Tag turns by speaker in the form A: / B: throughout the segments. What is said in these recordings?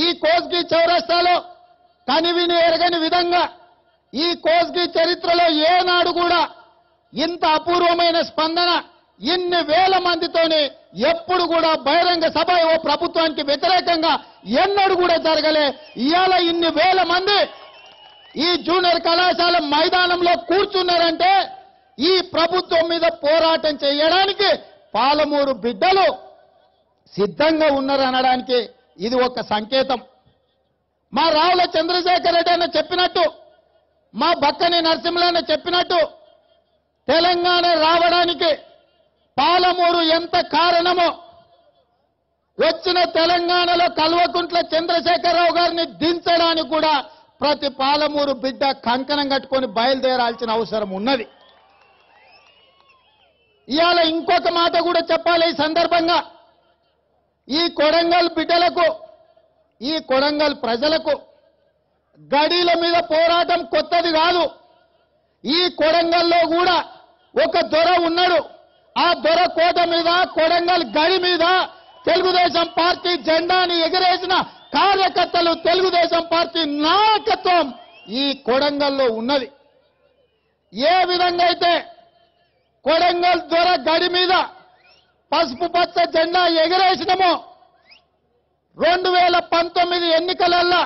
A: ఈ కోస్గి చౌరస్తాలో కనివిని ఎరగని విధంగా ఈ కోస్గి చరిత్రలో ఏనాడు కూడా ఇంత అపూర్వమైన స్పందన ఇన్ని వేల మందితోని ఎప్పుడు కూడా బహిరంగ సభ ఓ ప్రభుత్వానికి వ్యతిరేకంగా ఎన్నడూ కూడా జరగలే. ఇవాళ ఇన్ని వేల మంది ఈ జూనియర్ కళాశాల మైదానంలో కూర్చున్నారంటే ఈ ప్రభుత్వం మీద పోరాటం చేయడానికి పాలమూరు బిడ్డలు సిద్ధంగా ఉన్నారనడానికి ఇది ఒక సంకేతం. మా రావుల చంద్రశేఖర్ రెడ్డి అన్న చెప్పినట్టు, మా బక్కని నరసింహులన్న చెప్పినట్టు, తెలంగాణ రావడానికి పాలమూరు ఎంత కారణమో వచ్చిన తెలంగాణలో కల్వకుంట్ల చంద్రశేఖరరావు గారిని దించడానికి కూడా ప్రతి పాలమూరు బిడ్డ కంకణం కట్టుకొని బయలుదేరాల్సిన అవసరం ఉన్నది. ఇవాళ ఇంకొక మాట కూడా చెప్పాలి ఈ సందర్భంగా. ఈ కొడంగల్ బిడ్డలకు, ఈ కొడంగల్ ప్రజలకు గడీల మీద పోరాటం కొత్తది కాదు. ఈ కొడంగల్లో కూడా ఒక దొర ఉన్నాడు. ఆ దొర కోట మీద, కొడంగల్ గడి మీద తెలుగుదేశం పార్టీ జెండాని ఎగరేసిన కార్యకర్తలు, తెలుగుదేశం పార్టీ నాయకత్వం ఈ కొడంగల్లో ఉన్నది. ఏ విధంగా అయితే కొడంగల్ దొర గడి మీద పసుపు పచ్చ జెండా ఎగరేసినమో 2019 ఎన్నికలల్లో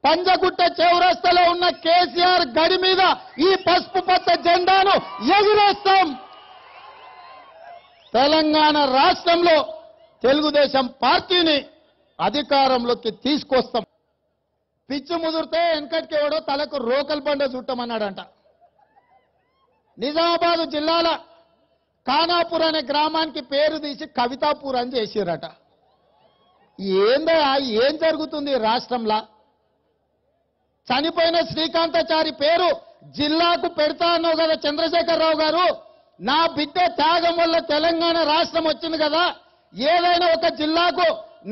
A: పంజగుట్ట చౌరస్తాలో ఉన్న కేసీఆర్ గడి మీద ఈ పసుపు పచ్చ జెండాను ఎగురేస్తాం. తెలంగాణ రాష్ట్రంలో తెలుగుదేశం పార్టీని అధికారంలోకి తీసుకొస్తాం. పిచ్చి ముదిరితే వెనకటికి ఎవడో తలకు రోకల్ బండ చుట్టమన్నాడంట. నిజామాబాద్ జిల్లాల ఖానాపూర్ అనే గ్రామానికి పేరు తీసి కవితాపూర్ అని చేసిరట. ఏందా ఏం జరుగుతుంది రాష్ట్రంలో? చనిపోయిన శ్రీకాంతాచారి పేరు జిల్లాకు పెడతా అన్నావు కదా చంద్రశేఖరరావు గారు. నా బిడ్డ త్యాగం వల్ల తెలంగాణ రాష్ట్రం వచ్చింది కదా, ఏదైనా ఒక జిల్లాకు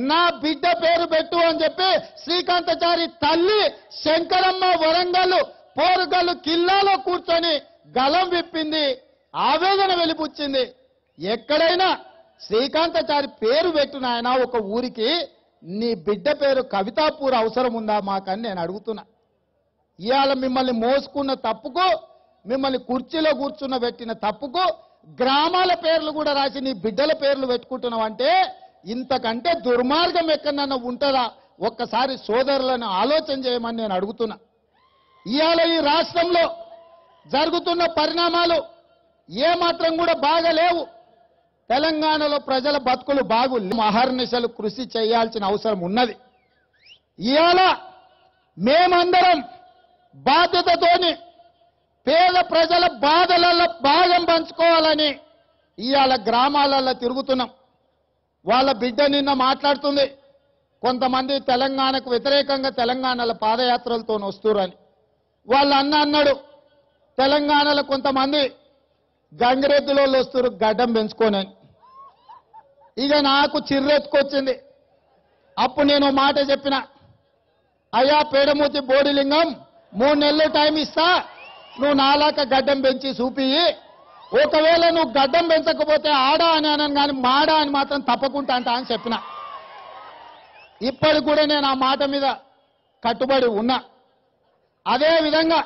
A: నా బిడ్డ పేరు పెట్టు అని చెప్పి శ్రీకాంతాచారి తల్లి శంకరమ్మ వరంగల్ పోరుగల్లు కిల్లాలో కూర్చొని గలం విప్పింది, ఆవేదన వెలిపుచ్చింది. ఎక్కడైనా శ్రీకాంతాచారి పేరు పెట్టిన ఆయన ఒక ఊరికి, నీ బిడ్డ పేరు కవితాపూర్ అవసరం ఉందా మాకని నేను అడుగుతున్నా. ఇవాళ మిమ్మల్ని మోసుకున్న తప్పుకు, మిమ్మల్ని కుర్చీలో కూర్చున్న పెట్టిన తప్పుకు గ్రామాల పేర్లు కూడా రాసి నీ బిడ్డల పేర్లు పెట్టుకుంటున్నావు అంటే ఇంతకంటే దుర్మార్గం ఎక్కడన్నా ఉంటుందా? ఒక్కసారి సోదరులను ఆలోచన చేయమని నేను అడుగుతున్నా. ఇవాళ ఈ రాష్ట్రంలో జరుగుతున్న పరిణామాలు ఏమాత్రం కూడా బాగలేవు. తెలంగాణలో ప్రజల బతుకులు అహర్నిశలు కృషి చేయాల్సిన అవసరం ఉన్నది. ఇవాళ మేమందరం బాధ్యతతోని పేద ప్రజల బాధలలో భాగం పంచుకోవాలని ఇవాళ గ్రామాలలో తిరుగుతున్నాం. వాళ్ళ బిడ్డ నిన్న మాట్లాడుతుంది, కొంతమంది తెలంగాణకు వ్యతిరేకంగా తెలంగాణలో పాదయాత్రలతో వస్తురని. వాళ్ళ అన్నాడు, తెలంగాణలో కొంతమంది గంగిరెద్దులో వస్తురు గడ్డం పెంచుకోనని. ఇక నాకు చిర్రెత్తుకొచ్చింది. అప్పుడు నేను మాట చెప్పిన, అయ్యా పేడమూతి బోడిలింగం 3 నెలలు టైం ఇస్తా, నువ్వు నాలాక గడ్డం పెంచి చూపి, ఒకవేళ నువ్వు గడ్డం పెంచకపోతే ఆడా అని అనను కానీ మాడా అని మాత్రం తప్పకుండా అంటా అని చెప్పిన. ఇప్పటికి కూడా నేను ఆ మాట మీద కట్టుబడి ఉన్నా. అదే విధంగా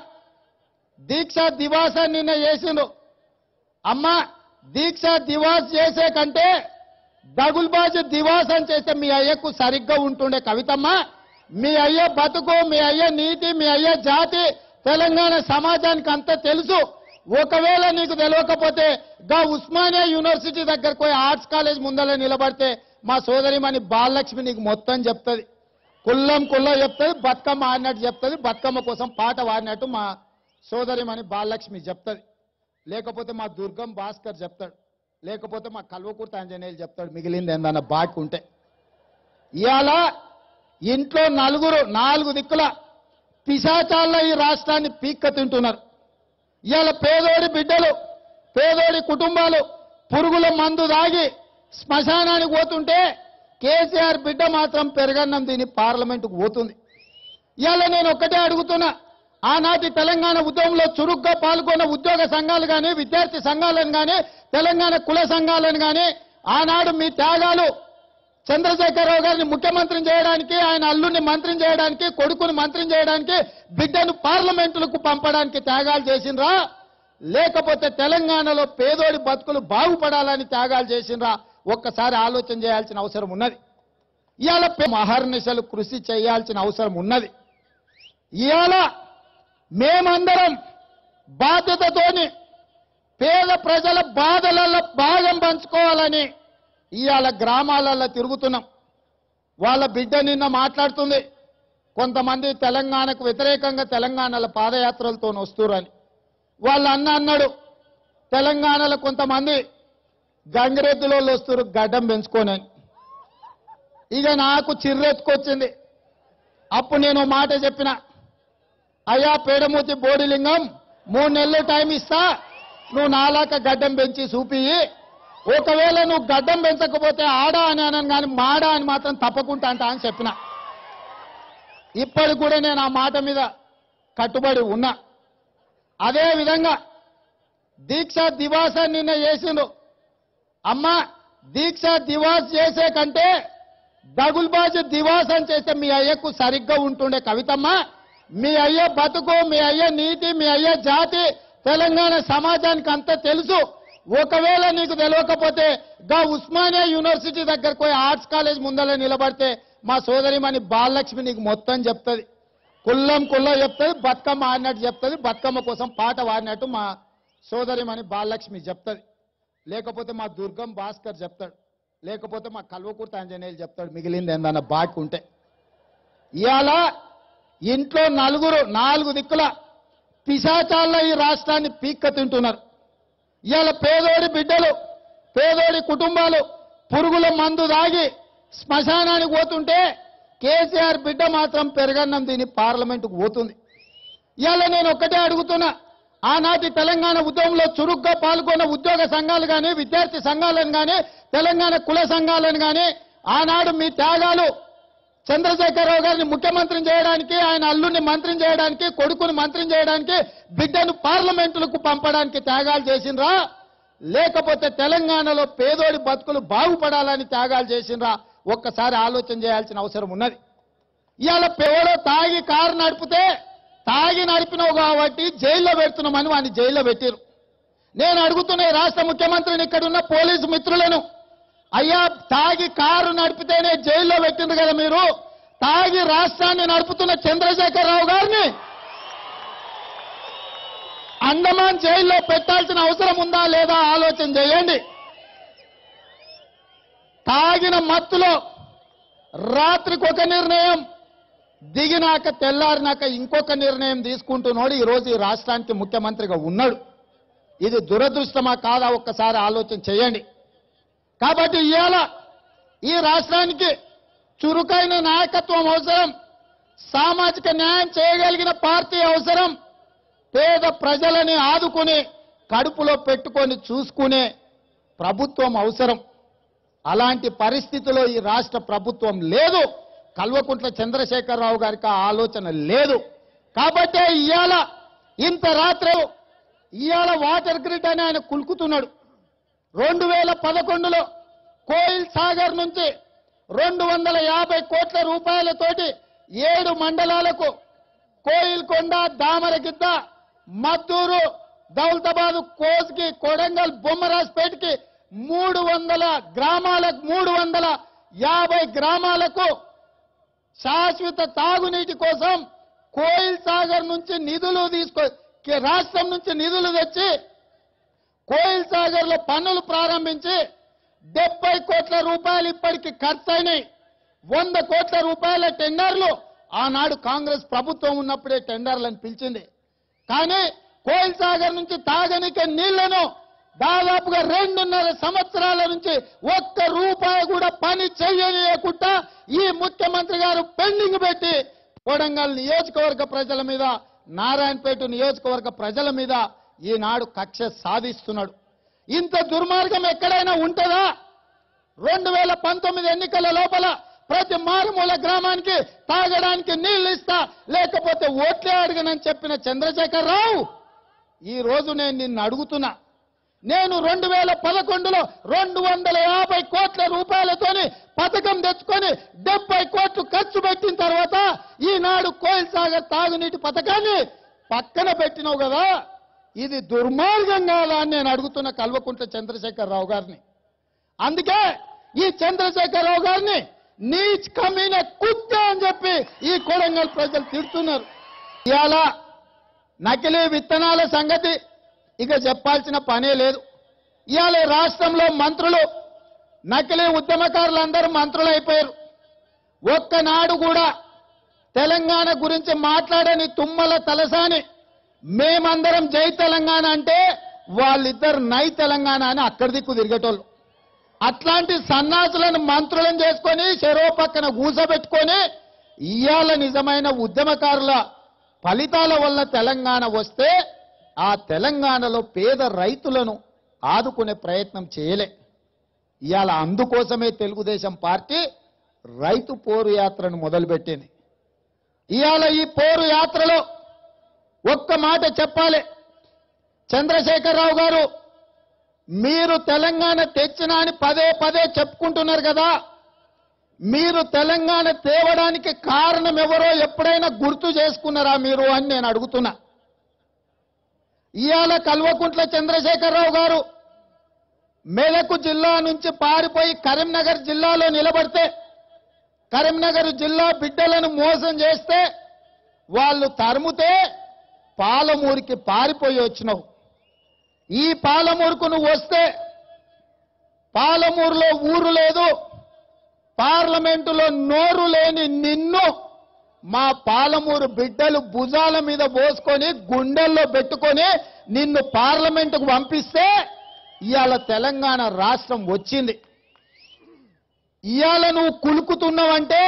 A: దీక్ష దివాస్ నిన్న చేసిండు. అమ్మ దీక్ష దివాస్ చేసే కంటే దగుల్బాజీ దివాస్ అని చేస్తే మీ అయ్యకు సరిగ్గా ఉంటుండే కవితమ్మ. మీ అయ్య బతుకు, మీ అయ్య నీతి, మీ అయ్య జాతి తెలంగాణ సమాజానికి అంతా తెలుసు. ఒకవేళ నీకు తెలియకపోతే గా ఉస్మానియా యూనివర్సిటీ దగ్గరకు పోయి ఆర్ట్స్ కాలేజ్ ముందర నిలబడితే మా సోదరిమణి బాలలక్ష్మి నీకు మొత్తం చెప్తుంది, కుల్లం చెప్తుంది, బతుకమ్మ ఆడినట్టు చెప్తుంది, బతుకమ్మ కోసం పాట వాడినట్టు మా సోదరిమణి బాలలక్ష్మి చెప్తుంది, లేకపోతే మా దుర్గం భాస్కర్ చెప్తాడు, లేకపోతే మా కల్వకుర్తి ఆంజనేయులు చెప్తాడు, మిగిలింది ఏందన్న బాకి ఉంటే. ఇవాళ ఇంట్లో 4 దిక్కుల పిశాచాల్లో ఈ రాష్ట్రాన్ని పీక్క తింటున్నారు. ఇవాళ పేదోడి బిడ్డలు, పేదోడి కుటుంబాలు పురుగుల మందు దాగి శ్మశానానికి పోతుంటే కేసీఆర్ బిడ్డ మాత్రం పెరగన్నం తిని పార్లమెంటుకు పోతుంది. ఇవాళ నేను ఒక్కటే అడుగుతున్నా, ఆనాటి తెలంగాణ ఉద్యమంలో చురుగ్గా పాల్గొన్న ఉద్యోగ సంఘాలు కానీ, విద్యార్థి సంఘాలను కానీ, తెలంగాణ కుల సంఘాలను కానీ ఆనాడు మీ త్యాగాలు చంద్రశేఖరరావు గారిని ముఖ్యమంత్రిని చేయడానికి, ఆయన అల్లుని మంత్రిని చేయడానికి, కొడుకుని మంత్రిని చేయడానికి, బిడ్డను పార్లమెంటులకు పంపడానికి త్యాగాలు చేసిండ్రా, లేకపోతే తెలంగాణలో పేదోడి బతుకులు బాగుపడాలని త్యాగాలు చేసిండ్రా? ఒక్కసారి ఆలోచన చేయాల్సిన అవసరం ఉన్నది. ఇవాళ అహర్నిశలు కృషి చేయాల్సిన అవసరం ఉన్నది. ఇవాళ మేమందరం బాధ్యతతోని పేద ప్రజల బాధలలో భాగం పంచుకోవాలని ఇవాళ గ్రామాలలో తిరుగుతున్నాం. వాళ్ళ బిడ్డ నిన్న మాట్లాడుతుంది, కొంతమంది తెలంగాణకు వ్యతిరేకంగా తెలంగాణలో పాదయాత్రలతో వస్తురని. వాళ్ళ అన్నాడు, తెలంగాణలో కొంతమంది గంగిరెద్దులో వస్తురు గడ్డం పెంచుకోనని. ఇక నాకు చిర్రెత్తుకొచ్చింది. అప్పుడు నేను మాట చెప్పిన, అయ్యా పేడమూతి బోడిలింగం, 3 నెలలు టైం ఇస్తా, నువ్వు నాలాక గడ్డం పెంచి చూపి, ఒకవేళ నువ్వు గడ్డం పెంచకపోతే ఆడా అని అనను కానీ మాడా అని మాత్రం తప్పకుండా అంటా అని చెప్పిన. ఇప్పటికి కూడా నేను ఆ మాట మీద కట్టుబడి ఉన్నా. అదే విధంగా దీక్ష దివాస్ నిన్న చేసిండు. అమ్మ, దీక్ష దివాస్ చేసే కంటే దగుల్బాజీ దివాస్ అని చేస్తే మీ అయ్యకు సరిగ్గా ఉంటుండే కవితమ్మ. మీ అయ్య బతుకు, మీ అయ్య నీతి, మీ అయ్య జాతి తెలంగాణ సమాజానికి అంతా తెలుసు. ఒకవేళ నీకు తెలియకపోతే గా ఉస్మానియా యూనివర్సిటీ దగ్గరకు పోయి ఆర్ట్స్ కాలేజ్ ముందర నిలబడితే మా సోదరిమణి బాలలక్ష్మి నీకు మొత్తం చెప్తుంది, కుల్లం చెప్తుంది, బతుకమ్మ ఆడినట్టు చెప్తుంది, బతుకమ్మ కోసం పాట వాడినట్టు మా సోదరిమణి బాలలక్ష్మి చెప్తుంది, లేకపోతే మా దుర్గం భాస్కర్ చెప్తాడు, లేకపోతే మా కల్వకుర్తి ఆంజనేయులు చెప్తాడు, మిగిలింది ఏందన్న బాకి ఉంటే. ఇవాళ ఇంట్లో 4 దిక్కుల పిశాచాల్లో ఈ రాష్ట్రాన్ని పీక్క తింటున్నారు. ఇవాళ పేదోడి బిడ్డలు, పేదోడి కుటుంబాలు పురుగుల మందు దాగి శ్మశానానికి పోతుంటే కేసీఆర్ బిడ్డ మాత్రం పెరగన్నం తిని పార్లమెంటుకు పోతుంది. ఇవాళ నేను ఒక్కటే అడుగుతున్నా, ఆనాటి తెలంగాణ ఉద్యమంలో చురుగ్గా పాల్గొన్న ఉద్యోగ సంఘాలు కానీ, విద్యార్థి సంఘాలను కానీ, తెలంగాణ కుల సంఘాలను కానీ, ఆనాడు మీ త్యాగాలు చంద్రశేఖరరావు గారిని ముఖ్యమంత్రిని చేయడానికి, ఆయన అల్లుని మంత్రిని చేయడానికి, కొడుకుని మంత్రిని చేయడానికి, బిడ్డను పార్లమెంటులకు పంపడానికి త్యాగాలు చేసిండ్రా, లేకపోతే తెలంగాణలో పేదోడి బతుకులు బాగుపడాలని త్యాగాలు చేసిండ్రా? ఒక్కసారి ఆలోచన చేయాల్సిన అవసరం ఉన్నది. ఇవాళ ఎవడో తాగి కారు నడిపితే తాగి నడిపినావు కాబట్టి జైల్లో పెడుతున్నామని వాడిని జైల్లో పెట్టారు. నేను అడుగుతున్న రాష్ట్ర ముఖ్యమంత్రిని, ఇక్కడున్న పోలీసు మిత్రులను, అయ్యా తాగి కారు నడిపితేనే జైల్లో పెట్టింది కదా మీరు, తాగి రాష్ట్రాన్ని నడుపుతున్న చంద్రశేఖరరావు గారిని అండమాన్ జైల్లో పెట్టాల్సిన అవసరం ఉందా లేదా ఆలోచన చేయండి. తాగిన మత్తులో రాత్రికి ఒక నిర్ణయం, దిగినాక తెల్లారినాక ఇంకొక నిర్ణయం తీసుకుంటున్నాడు ఈరోజు ఈ రాష్ట్రానికి ముఖ్యమంత్రిగా ఉన్నాడు. ఇది దురదృష్టమా కాదా ఒక్కసారి ఆలోచన చేయండి. కాబట్టి ఇవాళ ఈ రాష్ట్రానికి చురుకైన నాయకత్వం అవసరం, సామాజిక న్యాయం చేయగలిగిన పార్టీ అవసరం, పేద ప్రజలని ఆదుకుని కడుపులో పెట్టుకొని చూసుకునే ప్రభుత్వం అవసరం. అలాంటి పరిస్థితిలో ఈ రాష్ట్ర ప్రభుత్వం లేదు. కల్వకుంట్ల చంద్రశేఖరరావు గారికి ఆ ఆలోచన లేదు. కాబట్టే ఇవాళ ఇంత రాత్రి ఇవాళ వాటర్ గ్రిడ్ అని ఆయన కులుకుతున్నాడు. 2011లో కోయిల్ సాగర్ నుంచి 250 కోట్ల రూపాయలతోటి 7 మండలాలకు కోయిల్కొండ, దామరగిద్ద, మద్దూరు, దౌలతాబాద్, కోస్గి, కొడంగల్, బొమ్మరాజ్పేటకి 300 గ్రామాలకు 350 గ్రామాలకు శాశ్వత తాగునీటి కోసం కోయిల్ సాగర్ నుంచి నిధులు రాష్ట్రం నుంచి నిధులు తెచ్చి కోయిల్ సాగర్ లో పనులు ప్రారంభించి 70 కోట్ల రూపాయలు ఇప్పటికి ఖర్చయినాయి. 100 కోట్ల రూపాయల టెండర్లు ఆనాడు కాంగ్రెస్ ప్రభుత్వం ఉన్నప్పుడే టెండర్లను పిలిచింది. కానీ కోయిల్ సాగర్ నుంచి తాగనికే నీళ్లను దాదాపుగా 2.5 సంవత్సరాల నుంచి 1 రూపాయి కూడా పని చేయనీయకుండా ఈ ముఖ్యమంత్రి గారు పెండింగ్ పెట్టి కొడంగల్ నియోజకవర్గ ప్రజల మీద, నారాయణపేట నియోజకవర్గ ప్రజల మీద ఈనాడు కక్ష సాధిస్తున్నాడు. ఇంత దుర్మార్గం ఎక్కడైనా ఉంటుందా? 2019 ఎన్నికల లోపల ప్రతి మారుమూల గ్రామానికి తాగడానికి నీళ్లు ఇస్తా, లేకపోతే ఓట్లే అడగనని చెప్పిన చంద్రశేఖరరావు, ఈ రోజు నేను నిన్ను అడుగుతున్నా, నేను 2011లో 250 కోట్ల రూపాయలతోని పథకం తెచ్చుకొని 70 కోట్లు ఖర్చు పెట్టిన తర్వాత ఈనాడు కోయిల్ సాగర్ తాగునీటి పథకాన్ని పక్కన పెట్టినావు కదా, ఇది దుర్మార్గం కాదా అని నేను అడుగుతున్న కల్వకుంట్ల చంద్రశేఖరరావు గారిని. అందుకే ఈ చంద్రశేఖరరావు గారిని నీచ్ కమీన కుక్క అని చెప్పి ఈ కొడంగల్ ప్రజలు తిడుతున్నారు. ఇవాళ నకిలీ విత్తనాల సంగతి ఇక చెప్పాల్సిన పనే లేదు. ఇవాళ రాష్ట్రంలో మంత్రులు నకిలీ ఉద్యమకారులందరూ మంత్రులు అయిపోయారు. ఒక్కనాడు కూడా తెలంగాణ గురించి మాట్లాడని తుమ్మల తలసాని మేమందరం జై తెలంగాణ అంటే వాళ్ళిద్దరు నై తెలంగాణ అని అక్కడి దిక్కు తిరిగేటోళ్ళు. అట్లాంటి సన్నాసులను మంత్రులను చేసుకొని చెరో పక్కన కూసబెట్టుకొని ఇవాళ నిజమైన ఉద్యమకారుల ఫలితాల వల్ల తెలంగాణ వస్తే ఆ తెలంగాణలో పేద రైతులను ఆదుకునే ప్రయత్నం చేయలే. ఇవాళ అందుకోసమే తెలుగుదేశం పార్టీ రైతు పోరు యాత్రను మొదలుపెట్టింది. ఇవాళ ఈ పోరు యాత్రలో ఒక్క మాట చెప్పాలి, చంద్రశేఖరరావు గారు మీరు తెలంగాణ తెచ్చినా అని పదే పదే చెప్పుకుంటున్నారు కదా, మీరు తెలంగాణ తేవడానికి కారణం ఎవరో ఎప్పుడైనా గుర్తు చేసుకున్నారా మీరు అని నేను అడుగుతున్నా. ఇవాళ కల్వకుంట్ల చంద్రశేఖరరావు గారు మెదక్ జిల్లా నుంచి పారిపోయి కరీంనగర్ జిల్లాలో నిలబడితే, కరీంనగర్ జిల్లా బిడ్డలను మోసం చేస్తే వాళ్ళు తరుముతే పాలమూరుకి పారిపోయి వచ్చినావు. ఈ పాలమూరుకు నువ్వు వస్తే పాలమూరులో ఊరు లేదు, పార్లమెంటులో నోరు లేని నిన్ను మా పాలమూరు బిడ్డలు భుజాల మీద పోసుకొని గుండెల్లో పెట్టుకొని నిన్ను పార్లమెంటుకు పంపిస్తే ఇవాళ తెలంగాణ రాష్ట్రం వచ్చింది. ఇవాళ నువ్వు కులుకుతున్నావంటే,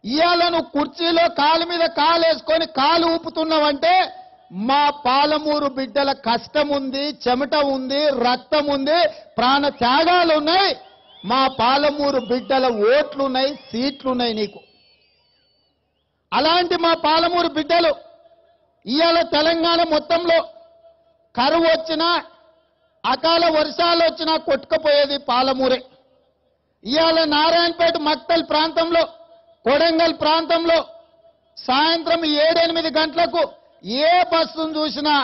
A: ఇవాళ నువ్వు కుర్చీలో కాలు మీద కాలేసుకొని కాలు ఊపుతున్నావంటే మా పాలమూరు బిడ్డల కష్టం ఉంది, చెమట ఉంది, రక్తం ఉంది, ప్రాణ త్యాగాలు ఉన్నాయి. మా పాలమూరు బిడ్డల ఓట్లున్నాయి, సీట్లున్నాయి నీకు. అలాంటి మా పాలమూరు బిడ్డలు ఇవాళ తెలంగాణ మొత్తంలో కరువు వచ్చినా అకాల వర్షాలు వచ్చినా కొట్టుకుపోయేది పాలమూరే. ఇవాళ నారాయణపేట మక్తల్ ప్రాంతంలో, కొడంగల్ ప్రాంతంలో సాయంత్రం 7-8 గంటలకు ఏ బస్సును చూసినా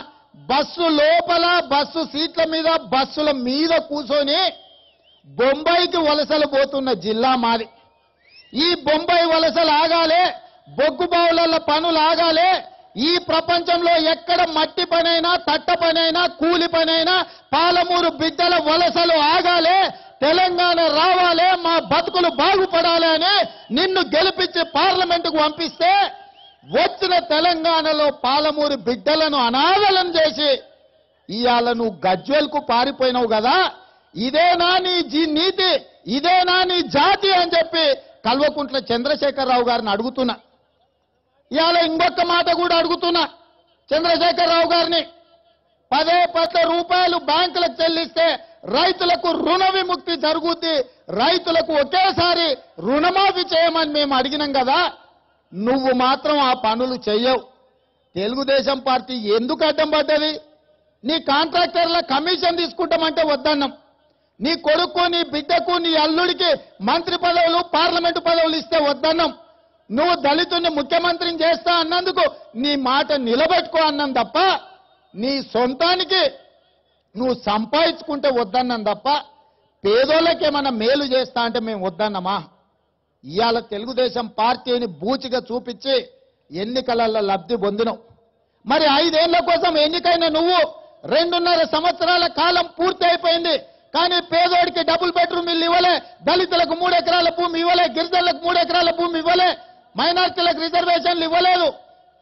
A: బస్సు లోపల, బస్సు సీట్ల మీద, బస్సుల మీద కూర్చొని బొంబాయికి వలసలు పోతున్న జిల్లా మాది. ఈ బొంబాయి వలసలు ఆగాలే, బొగ్గు బావుల పనులు ఆగాలే, ఈ ప్రపంచంలో ఎక్కడ మట్టి పనైనా, తట్ట పనైనా, కూలి పనైనా పాలమూరు బిడ్డల వలసలు ఆగాలే, తెలంగాణ రావాలే, మా బతుకులు బాగుపడాలి అని నిన్ను గెలిపించి పార్లమెంటుకు పంపిస్తే వచ్చిన తెలంగాణలో పాలమూరు బిడ్డలను అనాథలను చేసి ఇవాళ నువ్వు గజ్వేల్కు పారిపోయినావు కదా, ఇదేనా నీ నీతి, ఇదేనా నీ జాతి అని చెప్పి కల్వకుంట్ల చంద్రశేఖరరావు గారిని అడుగుతున్నా. ఇవాళ ఇంకొక మాట కూడా అడుగుతున్నా చంద్రశేఖరరావు గారిని. 10 కోట్ల రూపాయలు బ్యాంకులకు చెల్లిస్తే రైతులకు రుణ విముక్తి జరుగుద్ది, రైతులకు ఒకేసారి రుణమాఫీ చేయమని మేము అడిగినాం కదా, నువ్వు మాత్రం ఆ పనులు చెయ్యవు. తెలుగుదేశం పార్టీ ఎందుకు అడ్డం పడ్డది? నీ కాంట్రాక్టర్ల కమిషన్ తీసుకుంటామంటే వద్దన్నాం. నీ కొడుకు, నీ బిడ్డకు, నీ అల్లుడికి మంత్రి పదవులు, పార్లమెంటు పదవులు ఇస్తే వద్దన్నాం. నువ్వు దళితుడిని ముఖ్యమంత్రిని చేస్తా అన్నందుకు నీ మాట నిలబెట్టుకో అన్నాం తప్ప, నీ సొంతానికి నువ్వు సంపాదించుకుంటే వద్దన్నాం తప్ప పేదోళ్ళకేమన్నా మేలు చేస్తా అంటే మేము వద్దన్నామా? ఇవాళ తెలుగుదేశం పార్టీని బూచిగా చూపించి ఎన్నికలలో లబ్ధి పొందినావు. మరి 5 ఏళ్ల కోసం ఎన్నికైన నువ్వు 2.5 సంవత్సరాల కాలం పూర్తి అయిపోయింది. కానీ పేదోడికి డబుల్ బెడ్రూమ్ ఇల్లు ఇవ్వలే, దళితులకు 3 ఎకరాల భూమి ఇవ్వలే, గిరిజనులకు 3 ఎకరాల భూమి ఇవ్వలే, మైనార్టీలకు రిజర్వేషన్లు ఇవ్వలేదు,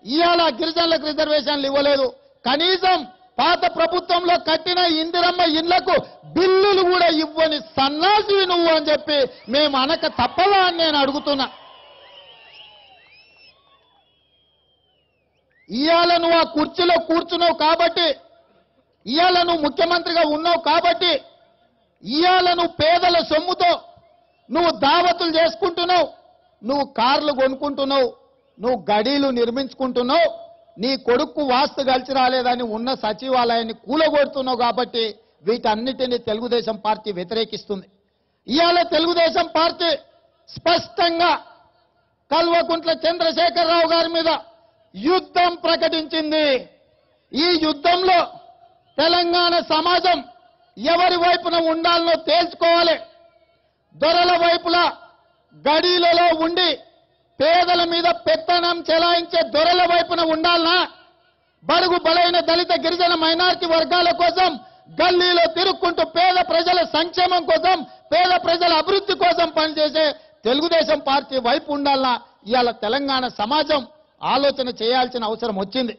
A: ఇవాళ గిరిజనులకు రిజర్వేషన్లు ఇవ్వలేదు. కనీసం పాత ప్రభుత్వంలో కట్టిన ఇందిరమ్మ ఇళ్లకు బిల్లులు కూడా ఇవ్వని సన్నాసివి నువ్వు అని చెప్పి మేము అనక తప్పదా అని నేను అడుగుతున్నా. ఇవాళ నువ్వు ఆ కుర్చీలో కూర్చున్నావు కాబట్టి, ఇవాళ నువ్వు ముఖ్యమంత్రిగా ఉన్నావు కాబట్టి, ఇవాళ నువ్వు పేదల సొమ్ముతో నువ్వు దావతులు చేసుకుంటున్నావు, నువ్వు కార్లు కొనుక్కుంటున్నావు, నువ్వు గడీలు నిర్మించుకుంటున్నావు, నీ కొడుకు వాస్తు కలిసి రాలేదని ఉన్న సచివాలయాన్ని కూలగొడుతున్నావు కాబట్టి వీటన్నిటిని తెలుగుదేశం పార్టీ వ్యతిరేకిస్తుంది. ఇవాళ తెలుగుదేశం పార్టీ స్పష్టంగా కల్వకుంట్ల చంద్రశేఖరరావు గారి మీద యుద్ధం ప్రకటించింది. ఈ యుద్ధంలో తెలంగాణ సమాజం ఎవరి వైపున ఉండాలనో తేల్చుకోవాలి. దొరల వైపులా గడీలలో ఉండి పేదల మీద పెత్తనం చెలాయించే దొరల వైపున ఉండాలనా, బడుగు బలైన దళిత గిరిజన మైనారిటీ వర్గాల కోసం గల్లీలో తిరుక్కుంటూ పేద ప్రజల సంక్షేమం కోసం, పేద ప్రజల అభివృద్ధి కోసం పనిచేసే తెలుగుదేశం పార్టీ వైపు ఉండాలనా ఇవాళ తెలంగాణ సమాజం ఆలోచన చేయాల్సిన అవసరం వచ్చింది.